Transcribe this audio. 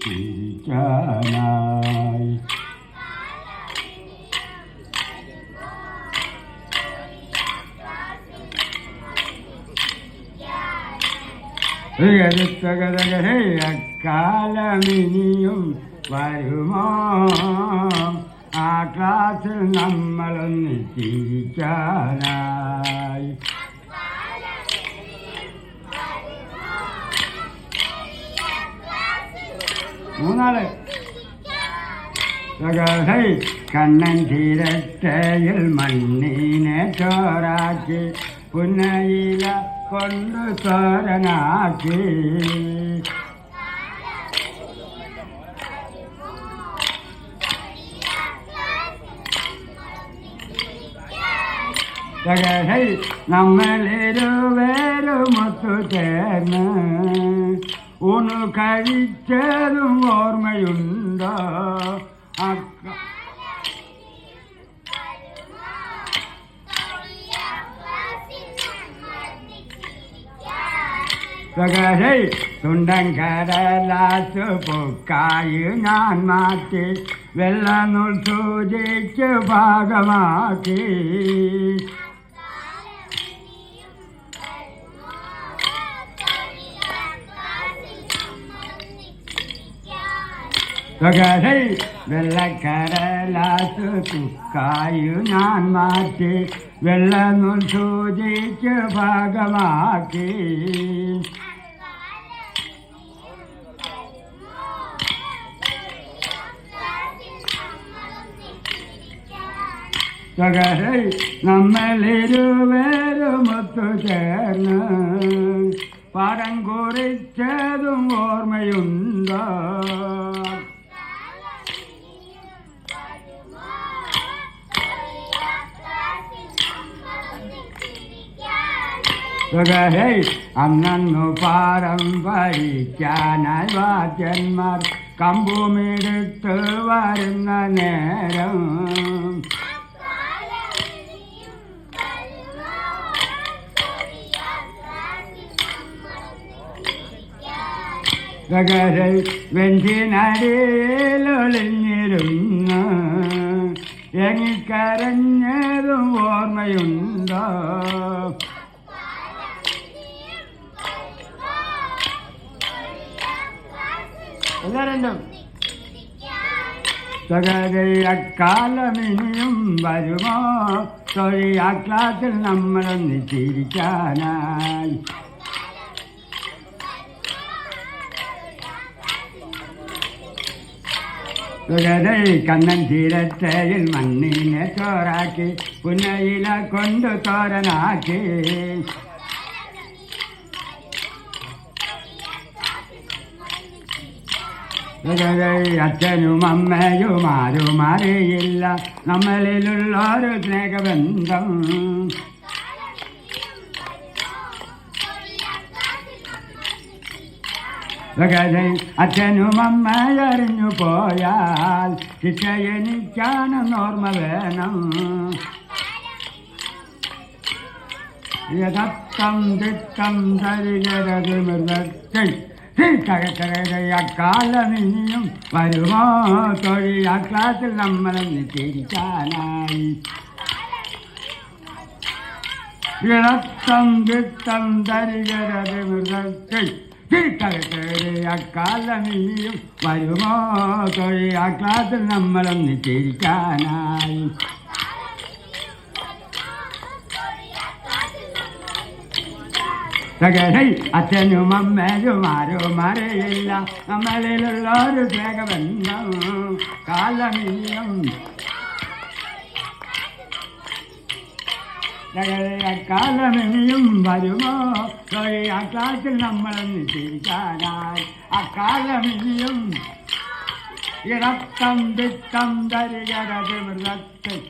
ചിരിക്കാനായി. അക്കാലമിനിയും വരുമോ ആ ക്ലാസ്സിൽ നമ്മളൊന്ന് ചിരിക്കാനായി. മൂന്നാള് കണ്ണൻ തീരറ്റയിൽ മണ്ണിനെ ചോറാക്കി പുന്നയില കൊണ്ടു തോരനാക്കി. നമ്മളിരുവേരുമൊത്തു ചേർന്ന് ഊണ് കഴിച്ചതും ഓർമ്മയുണ്ടോ? തുണ്ടൻ കടലാസ് പൊക്കായി ഞാൻ മാറ്റി വെള്ളനൂൽ സൂചിക്ക് ഭാഗമാക്കി. വെള്ളക്കടലാസ് തുക്കായി ഞാൻ മാറ്റി വെള്ളനൂൽ സൂചിക്ക് ഭാഗമാക്കി. നമ്മളിരുവേരുമൊത്തു ചേർന്ന് പാഠം കുറിച്ചതും ഓർമ്മയുണ്ടോ? അന്നു പാഠം പഠിക്കാനായി വാദ്യന്മാർ കമ്പുമെടുത്ത് വരുന്ന നേരം വെഞ്ചിനടിയിലൊളിഞ്ഞിരുന്ന് എനിക്കരഞ്ഞതും ഓർമ്മയുണ്ടോ? രണ്ടും അക്കാലമിനിയും വരുമോ ആ ക്ലാസ്സിൽ നമ്മളൊന്ന് ചിരിക്കാനായി. കണ്ണൻ തീരറ്റയിൽ മണ്ണിനെ ചോറാക്കി പുന്നയില കൊണ്ടു തോരനാക്കി. അച്ഛനും അമ്മയും ആരും അറിയില്ല നമ്മളിലുള്ളൊരു സ്നേഹബന്ധം. അച്ഛനും അമ്മയറിഞ്ഞു പോയാൽ ശിക്ഷ എനിക്കാണെന്ന് ഓർമ്മ വേണം. യഥം ദിത്തം തരികരത് മൃഗത്തിൽ അക്കാലമിനിയും വരുമോ ആ ക്ലാസ്സിൽ നമ്മളൊന്ന് ചിരിക്കാനായി. ഇളത്തം ദിത്തം തരികരത് മൃഗത്തിൽ അക്കാലമിനിയും വരുമോ ആ ക്ലാസ്സിൽ നമ്മളൊന്ന് ചിരിക്കാനായി. അച്ഛനും അമ്മയും ആരും അറിയില്ല നമ്മളിലുള്ളൊരു സ്നേഹബന്ധം. കാലമിനിയും അക്കാലമിനിയും വരുമോ ആ ക്ലാസ്സിൽ നമ്മളൊന്ന് ചിരിക്കാനായി. അക്കാലമിനിയും ഇടത്തം ദിത്തം തരികരത് മൃഗത്തിൽ